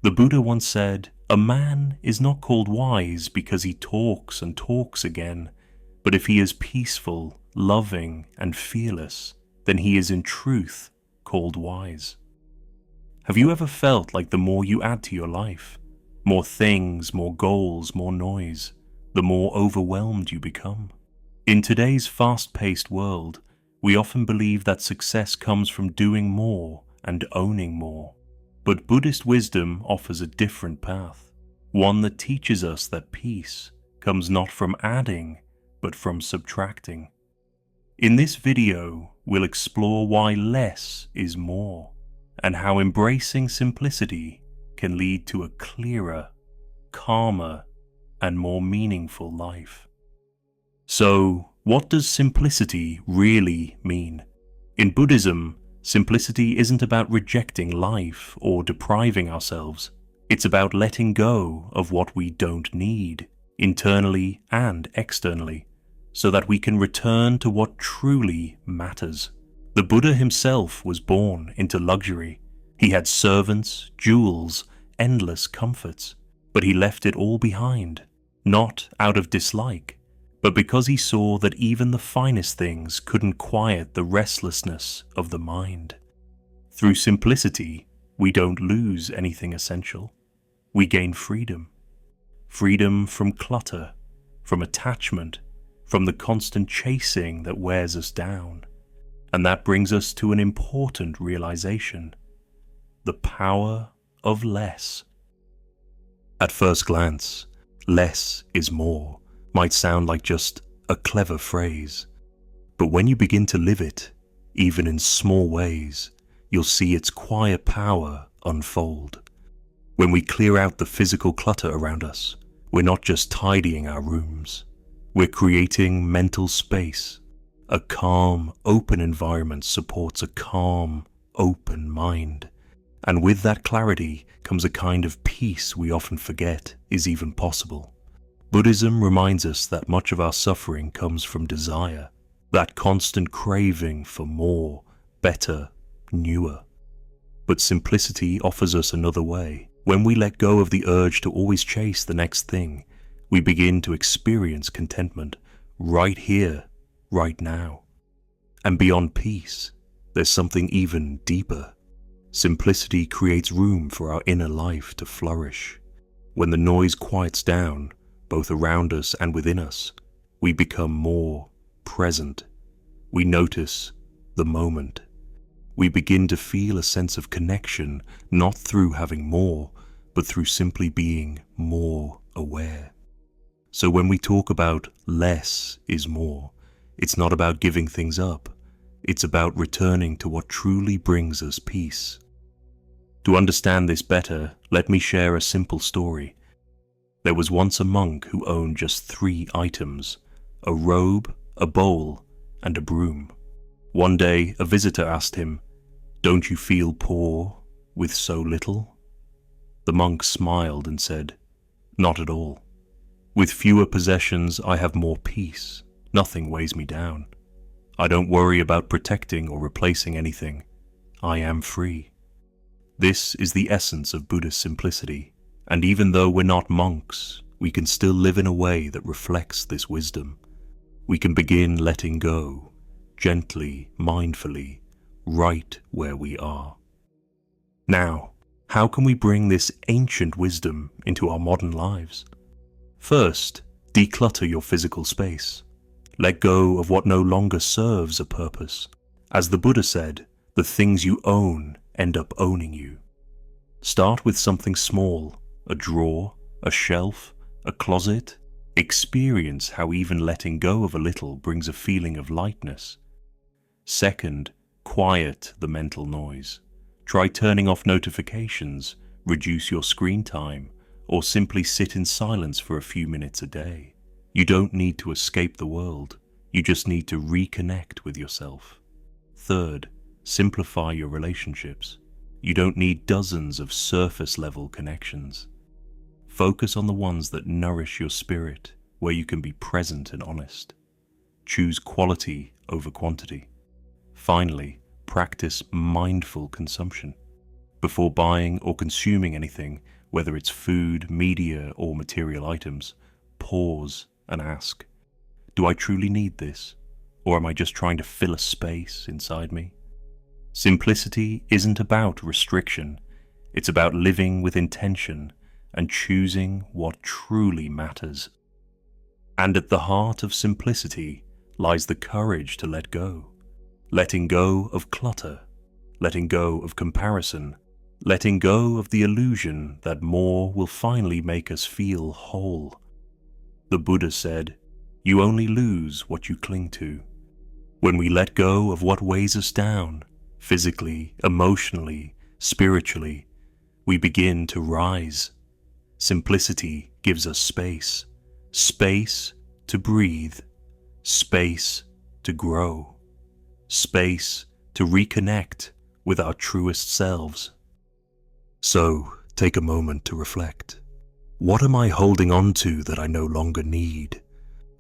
The Buddha once said, "A man is not called wise because he talks and talks again, but if he is peaceful, loving, and fearless, then he is in truth called wise." Have you ever felt like the more you add to your life, more things, more goals, more noise, the more overwhelmed you become? In today's fast-paced world, we often believe that success comes from doing more and owning more. But Buddhist wisdom offers a different path, one that teaches us that peace comes not from adding, but from subtracting. In this video, we'll explore why less is more, and how embracing simplicity can lead to a clearer, calmer, and more meaningful life. So, what does simplicity really mean? In Buddhism, simplicity isn't about rejecting life or depriving ourselves. It's about letting go of what we don't need, internally and externally, so that we can return to what truly matters. The Buddha himself was born into luxury. He had servants, jewels, endless comforts, but he left it all behind, not out of dislike, but because he saw that even the finest things couldn't quiet the restlessness of the mind. Through simplicity, we don't lose anything essential. We gain freedom. Freedom from clutter, from attachment, from the constant chasing that wears us down. And that brings us to an important realization: the power of less. At first glance, less is more might sound like just a clever phrase, but when you begin to live it, even in small ways, you'll see its quiet power unfold. When we clear out the physical clutter around us, we're not just tidying our rooms, we're creating mental space. A calm, open environment supports a calm, open mind, and with that clarity comes a kind of peace we often forget is even possible. Buddhism reminds us that much of our suffering comes from desire, that constant craving for more, better, newer. But simplicity offers us another way. When we let go of the urge to always chase the next thing, we begin to experience contentment right here, right now. And beyond peace, there's something even deeper. Simplicity creates room for our inner life to flourish. When the noise quiets down, both around us and within us, we become more present. We notice the moment. We begin to feel a sense of connection, not through having more, but through simply being more aware. So when we talk about less is more, it's not about giving things up. It's about returning to what truly brings us peace. To understand this better, let me share a simple story. There was once a monk who owned just 3 items: a robe, a bowl, and a broom. One day, a visitor asked him, "Don't you feel poor with so little?" The monk smiled and said, "Not at all. With fewer possessions, I have more peace. Nothing weighs me down. I don't worry about protecting or replacing anything. I am free." This is the essence of Buddhist simplicity. And even though we're not monks, we can still live in a way that reflects this wisdom. We can begin letting go, gently, mindfully, right where we are. Now, how can we bring this ancient wisdom into our modern lives? First, declutter your physical space. Let go of what no longer serves a purpose. As the Buddha said, the things you own end up owning you. Start with something small. A drawer, a shelf, a closet. Experience how even letting go of a little brings a feeling of lightness. Second, quiet the mental noise. Try turning off notifications, reduce your screen time, or simply sit in silence for a few minutes a day. You don't need to escape the world. You just need to reconnect with yourself. Third, simplify your relationships. You don't need dozens of surface-level connections. Focus on the ones that nourish your spirit, where you can be present and honest. Choose quality over quantity. Finally, practice mindful consumption. Before buying or consuming anything, whether it's food, media, or material items, pause and ask, do I truly need this? Or am I just trying to fill a space inside me? Simplicity isn't about restriction. It's about living with intention and choosing what truly matters. And at the heart of simplicity lies the courage to let go. Letting go of clutter, letting go of comparison, letting go of the illusion that more will finally make us feel whole. The Buddha said, "You only lose what you cling to." When we let go of what weighs us down, physically, emotionally, spiritually, we begin to rise. Simplicity gives us space. Space to breathe. Space to grow. Space to reconnect with our truest selves. So, take a moment to reflect. What am I holding on to that I no longer need?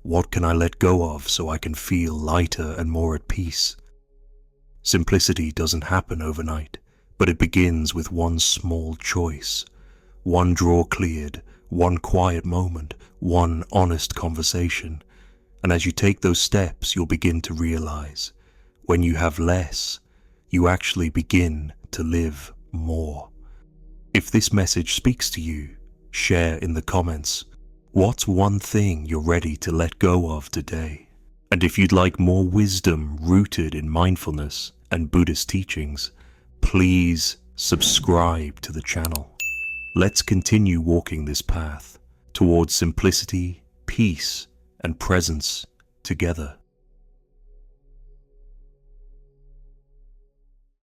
What can I let go of so I can feel lighter and more at peace? Simplicity doesn't happen overnight, but it begins with one small choice. One drawer cleared, one quiet moment, one honest conversation. And as you take those steps, you'll begin to realize, when you have less, you actually begin to live more. If this message speaks to you, share in the comments. What's one thing you're ready to let go of today? And if you'd like more wisdom rooted in mindfulness and Buddhist teachings, please subscribe to the channel. Let's continue walking this path towards simplicity, peace, and presence together.